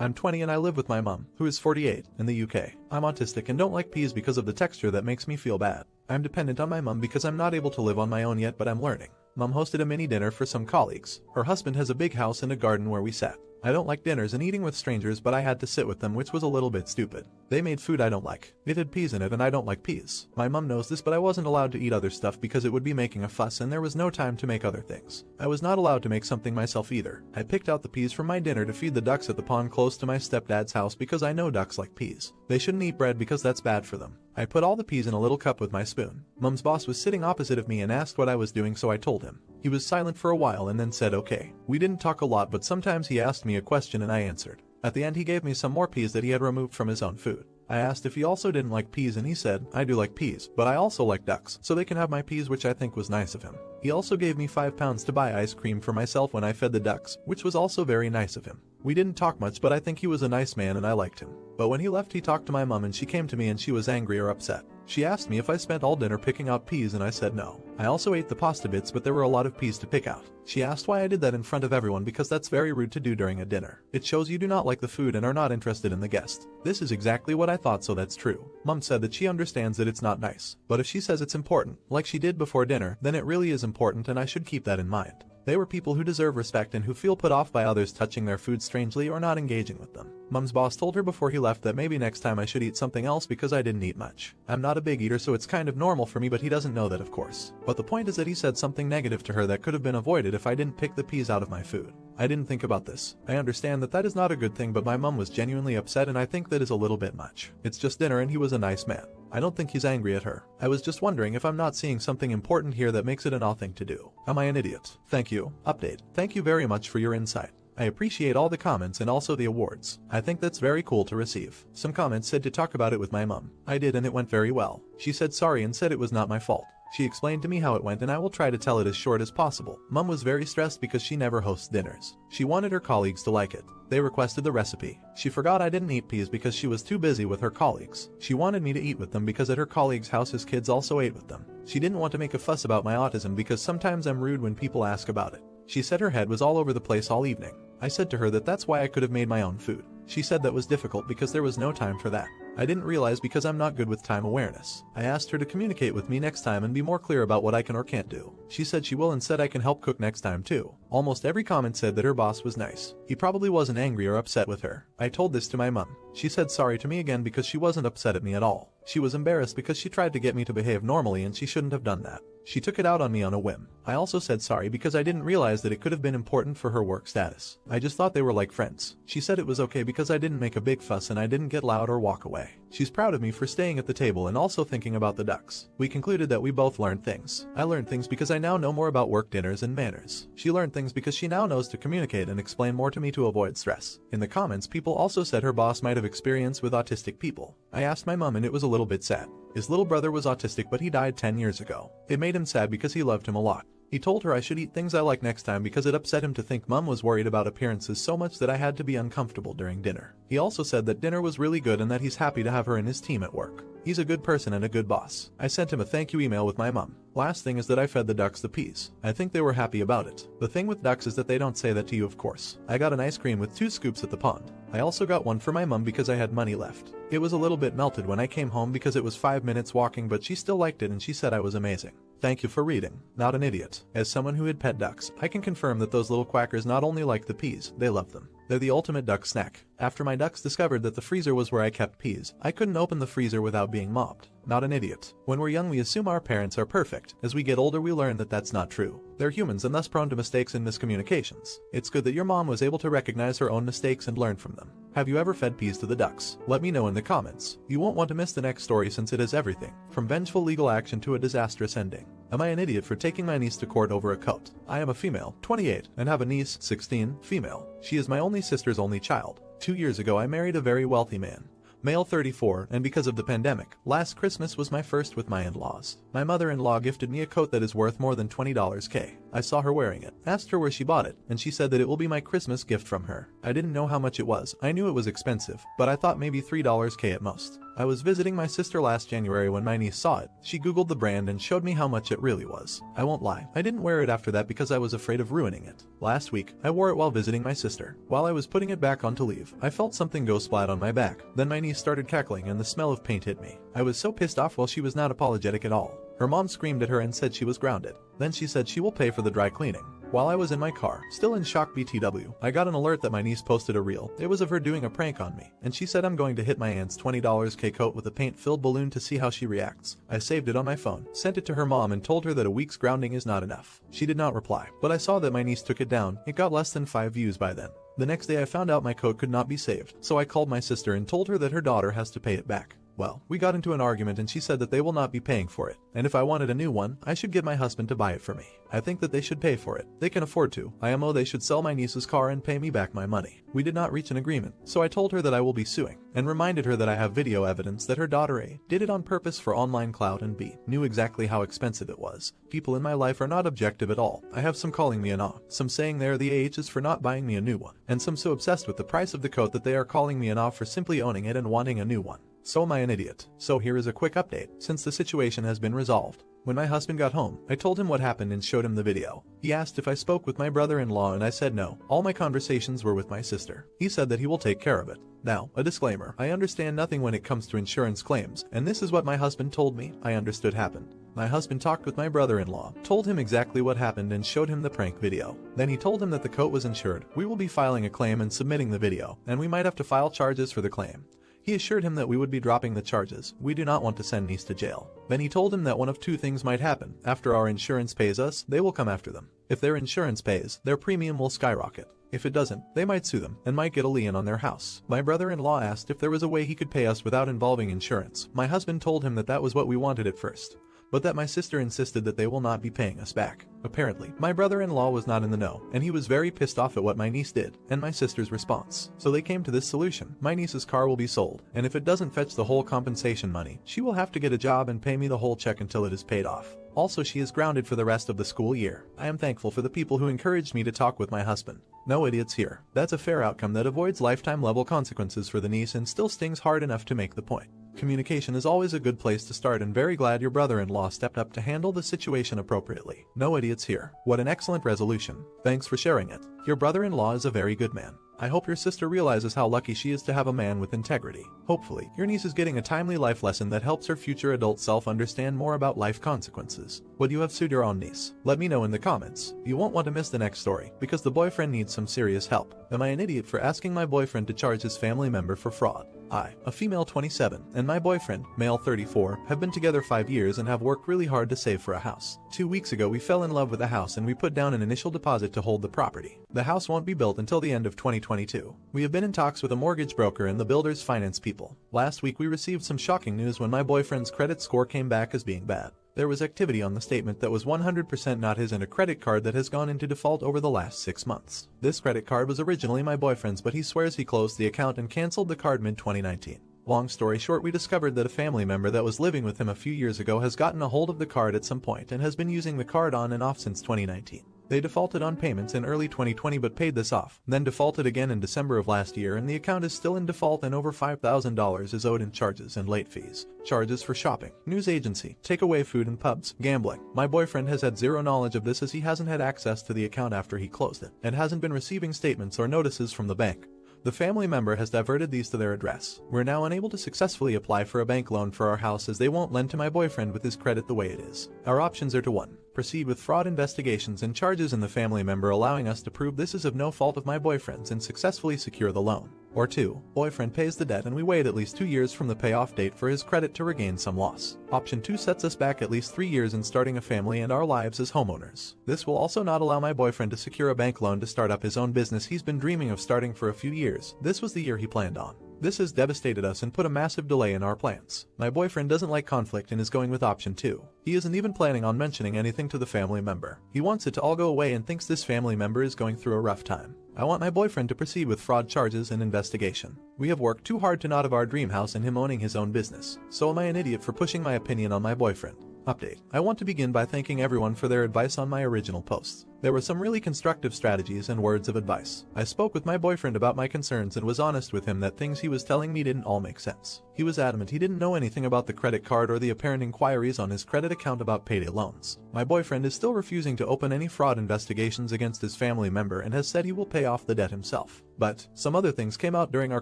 I'm 20 and I live with my mom, who is 48, in the UK. I'm autistic and don't like peas because of the texture that makes me feel bad. I'm dependent on my mom because I'm not able to live on my own yet, but I'm learning. Mom hosted a mini dinner for some colleagues. Her husband has a big house and a garden where we sat. I don't like dinners and eating with strangers, but I had to sit with them, which was a little bit stupid. They made food I don't like. It had peas in it and I don't like peas. My mom knows this, but I wasn't allowed to eat other stuff because it would be making a fuss and there was no time to make other things. I was not allowed to make something myself either. I picked out the peas from my dinner to feed the ducks at the pond close to my stepdad's house because I know ducks like peas. They shouldn't eat bread because that's bad for them. I put all the peas in a little cup with my spoon. Mom's boss was sitting opposite of me and asked what I was doing, so I told him. He was silent for a while and then said okay. We didn't talk a lot, but sometimes he asked me a question and I answered. At the end he gave me some more peas that he had removed from his own food. I asked if he also didn't like peas and he said, I do like peas, but I also like ducks, so they can have my peas, which I think was nice of him. He also gave me £5 to buy ice cream for myself when I fed the ducks, which was also very nice of him. We didn't talk much, but I think he was a nice man and I liked him. But when he left he talked to my mom and she came to me and she was angry or upset. She asked me if I spent all dinner picking out peas and I said no. I also ate the pasta bits, but there were a lot of peas to pick out. She asked why I did that in front of everyone because that's very rude to do during a dinner. It shows you do not like the food and are not interested in the guest. This is exactly what I thought, so that's true. Mom said that she understands that it's not nice, but if she says it's important, like she did before dinner, then it really is important and I should keep that in mind. They were people who deserve respect and who feel put off by others touching their food strangely or not engaging with them. Mom's boss told her before he left that maybe next time I should eat something else because I didn't eat much. I'm not a big eater, so it's kind of normal for me, but he doesn't know that, of course. But the point is that he said something negative to her that could have been avoided if I didn't pick the peas out of my food. I didn't think about this. I understand that that is not a good thing, but my mom was genuinely upset and I think that is a little bit much. It's just dinner and he was a nice man. I don't think he's angry at her. I was just wondering if I'm not seeing something important here that makes it an odd thing to do. Am I an idiot? Thank you. Update. Thank you very much for your insight. I appreciate all the comments and also the awards. I think that's very cool to receive. Some comments said to talk about it with my mom. I did and it went very well. She said sorry and said it was not my fault. She explained to me how it went and I will try to tell it as short as possible. Mom was very stressed because she never hosts dinners. She wanted her colleagues to like it. They requested the recipe. She forgot I didn't eat peas because she was too busy with her colleagues. She wanted me to eat with them because at her colleagues' house his kids also ate with them. She didn't want to make a fuss about my autism because sometimes I'm rude when people ask about it. She said her head was all over the place all evening. I said to her that that's why I could have made my own food. She said that was difficult because there was no time for that. I didn't realize because I'm not good with time awareness. I asked her to communicate with me next time and be more clear about what I can or can't do. She said she will and said I can help cook next time too. Almost every comment said that her boss was nice. He probably wasn't angry or upset with her. I told this to my mom. She said sorry to me again because she wasn't upset at me at all. She was embarrassed because she tried to get me to behave normally and she shouldn't have done that. She took it out on me on a whim. I also said sorry because I didn't realize that it could have been important for her work status. I just thought they were like friends. She said it was okay because I didn't make a big fuss and I didn't get loud or walk away. She's proud of me for staying at the table and also thinking about the ducks. We concluded that we both learned things. I learned things because I now know more about work dinners and manners. She learned things because she now knows to communicate and explain more to me to avoid stress. In the comments, people also said her boss might have experience with autistic people. I asked my mom and it was a little bit sad. His little brother was autistic, but he died 10 years ago. It made him sad because he loved him a lot. He told her I should eat things I like next time because it upset him to think Mom was worried about appearances so much that I had to be uncomfortable during dinner. He also said that dinner was really good and that he's happy to have her in his team at work. He's a good person and a good boss. I sent him a thank you email with my mom. Last thing is that I fed the ducks the peas. I think they were happy about it. The thing with ducks is that they don't say that to you, of course. I got an ice cream with 2 scoops at the pond. I also got one for my mom because I had money left. It was a little bit melted when I came home because it was 5 minutes walking, but she still liked it and she said I was amazing. Thank you for reading. Not an idiot. As someone who had pet ducks, I can confirm that those little quackers not only like the peas, they love them. They're the ultimate duck snack. After my ducks discovered that the freezer was where I kept peas, I couldn't open the freezer without being mobbed. Not an idiot. When we're young we assume our parents are perfect. As we get older we learn that that's not true. They're humans and thus prone to mistakes and miscommunications. It's good that your mom was able to recognize her own mistakes and learn from them. Have you ever fed peas to the ducks? Let me know in the comments. You won't want to miss the next story since it has everything, from vengeful legal action to a disastrous ending. Am I an idiot for taking my niece to court over a coat? I am a female, 28, and have a niece, 16, female. She is my only sister's only child. 2 years ago I married a very wealthy man. Male 34, and because of the pandemic, last Christmas was my first with my in-laws. My mother-in-law gifted me a coat that is worth more than $20K. I saw her wearing it, asked her where she bought it, and she said that it will be my Christmas gift from her. I didn't know how much it was. I knew it was expensive, but I thought maybe $3K at most. I was visiting my sister last January when my niece saw it. She googled the brand and showed me how much it really was. I won't lie, I didn't wear it after that because I was afraid of ruining it. Last week, I wore it while visiting my sister. While I was putting it back on to leave, I felt something go splat on my back. Then my niece started cackling and the smell of paint hit me. I was so pissed off while she was not apologetic at all. Her mom screamed at her and said she was grounded. Then she said she will pay for the dry cleaning. While I was in my car, still in shock BTW, I got an alert that my niece posted a reel. It was of her doing a prank on me, and she said I'm going to hit my aunt's $20 K coat with a paint-filled balloon to see how she reacts. I saved it on my phone, sent it to her mom and told her that a week's grounding is not enough. She did not reply, but I saw that my niece took it down. It got less than 5 views by then. The next day I found out my coat could not be saved, so I called my sister and told her that her daughter has to pay it back. Well, we got into an argument and she said that they will not be paying for it, and if I wanted a new one, I should get my husband to buy it for me. I think that they should pay for it. They can afford to. IMO, they should sell my niece's car and pay me back my money. We did not reach an agreement, so I told her that I will be suing, and reminded her that I have video evidence that her daughter A did it on purpose for online clout and B knew exactly how expensive it was. People in my life are not objective at all. I have some calling me an off, some saying they are the ages for not buying me a new one, and some so obsessed with the price of the coat that they are calling me an off for simply owning it and wanting a new one. So am I an idiot? So here is a quick update, since the situation has been resolved. When my husband got home, I told him what happened and showed him the video. He asked if I spoke with my brother-in-law and I said no. All my conversations were with my sister. He said that he will take care of it. Now, a disclaimer, I understand nothing when it comes to insurance claims, and this is what my husband told me I understood happened. My husband talked with my brother-in-law, told him exactly what happened and showed him the prank video. Then he told him that the coat was insured. We will be filing a claim and submitting the video, and we might have to file charges for the claim. He assured him that we would be dropping the charges. We do not want to send niece to jail. Then he told him that one of two things might happen. After our insurance pays us, they will come after them. If their insurance pays, their premium will skyrocket. If it doesn't, they might sue them and might get a lien on their house. My brother-in-law asked if there was a way he could pay us without involving insurance. My husband told him that that was what we wanted at first, but that my sister insisted that they will not be paying us back. Apparently, my brother-in-law was not in the know, and he was very pissed off at what my niece did, and my sister's response. So they came to this solution. My niece's car will be sold, and if it doesn't fetch the whole compensation money, she will have to get a job and pay me the whole check until it is paid off. Also, she is grounded for the rest of the school year. I am thankful for the people who encouraged me to talk with my husband. No idiots here. That's a fair outcome that avoids lifetime level consequences for the niece and still stings hard enough to make the point. Communication is always a good place to start, and very glad your brother-in-law stepped up to handle the situation appropriately. No idiots here. What an excellent resolution. Thanks for sharing it. Your brother-in-law is a very good man. I hope your sister realizes how lucky she is to have a man with integrity. Hopefully, your niece is getting a timely life lesson that helps her future adult self understand more about life consequences. Would you have sued your own niece? Let me know in the comments. You won't want to miss the next story, because the boyfriend needs some serious help. Am I an idiot for asking my boyfriend to charge his family member for fraud? I, a female 27, and my boyfriend, male 34, have been together 5 years and have worked really hard to save for a house. 2 weeks ago we fell in love with a house and we put down an initial deposit to hold the property. The house won't be built until the end of 2022. We have been in talks with a mortgage broker and the builder's finance people. Last week we received some shocking news when my boyfriend's credit score came back as being bad. There was activity on the statement that was 100% not his and a credit card that has gone into default over the last 6 months. This credit card was originally my boyfriend's, but he swears he closed the account and canceled the card mid-2019. Long story short, we discovered that a family member that was living with him a few years ago has gotten a hold of the card at some point and has been using the card on and off since 2019. They defaulted on payments in early 2020 but paid this off, then defaulted again in December of last year, and the account is still in default and over $5,000 is owed in charges and late fees. Charges for shopping, news agency, takeaway food and pubs, gambling. My boyfriend has had zero knowledge of this as he hasn't had access to the account after he closed it, and hasn't been receiving statements or notices from the bank. The family member has diverted these to their address. We're now unable to successfully apply for a bank loan for our house as they won't lend to my boyfriend with his credit the way it is. Our options are to 1. Proceed with fraud investigations and charges in the family member allowing us to prove this is of no fault of my boyfriend's and successfully secure the loan. Or 2. Boyfriend pays the debt and we wait at least 2 years from the payoff date for his credit to regain some loss. Option 2 sets us back at least 3 years in starting a family and our lives as homeowners. This will also not allow my boyfriend to secure a bank loan to start up his own business he's been dreaming of starting for a few years. This was the year he planned on. This has devastated us and put a massive delay in our plans. My boyfriend doesn't like conflict and is going with option 2. He isn't even planning on mentioning anything to the family member. He wants it to all go away and thinks this family member is going through a rough time. I want my boyfriend to proceed with fraud charges and investigation. We have worked too hard to not have our dream house and him owning his own business. So am I an idiot for pushing my opinion on my boyfriend? Update. I want to begin by thanking everyone for their advice on my original posts. There were some really constructive strategies and words of advice. I spoke with my boyfriend about my concerns and was honest with him that things he was telling me didn't all make sense. He was adamant he didn't know anything about the credit card or the apparent inquiries on his credit account about payday loans. My boyfriend is still refusing to open any fraud investigations against his family member and has said he will pay off the debt himself. But some other things came out during our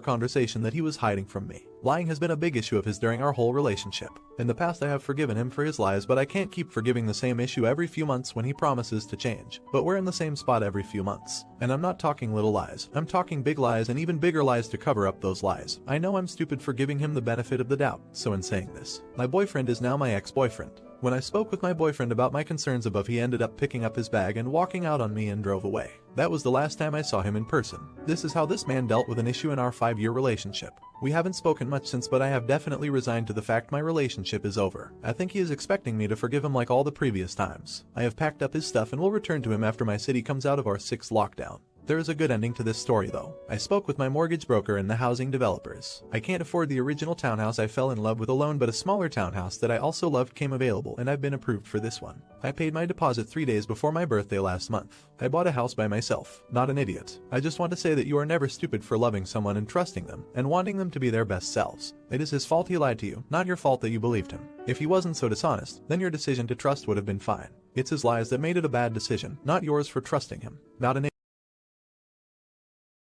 conversation that he was hiding from me. Lying has been a big issue of his during our whole relationship. In the past I have forgiven him for his lies, but I can't keep forgiving the same issue every few months when he promises to change. But we're in the same spot every few months. And I'm not talking little lies. I'm talking big lies and even bigger lies to cover up those lies. I know I'm stupid for giving him the benefit of the doubt. So in saying this, my boyfriend is now my ex-boyfriend. When I spoke with my boyfriend about my concerns above, he ended up picking up his bag and walking out on me and drove away. That was the last time I saw him in person. This is how this man dealt with an issue in our 5-year relationship. We haven't spoken much since, but I have definitely resigned to the fact my relationship is over. I think he is expecting me to forgive him like all the previous times. I have packed up his stuff and will return to him after my city comes out of our 6th lockdown. There is a good ending to this story though. I spoke with my mortgage broker and the housing developers. I can't afford the original townhouse I fell in love with alone, but a smaller townhouse that I also loved came available and I've been approved for this one. I paid my deposit 3 days before my birthday last month. I bought a house by myself, not an idiot. I just want to say that you are never stupid for loving someone and trusting them and wanting them to be their best selves. It is his fault he lied to you, not your fault that you believed him. If he wasn't so dishonest, then your decision to trust would have been fine. It's his lies that made it a bad decision, not yours for trusting him. Not an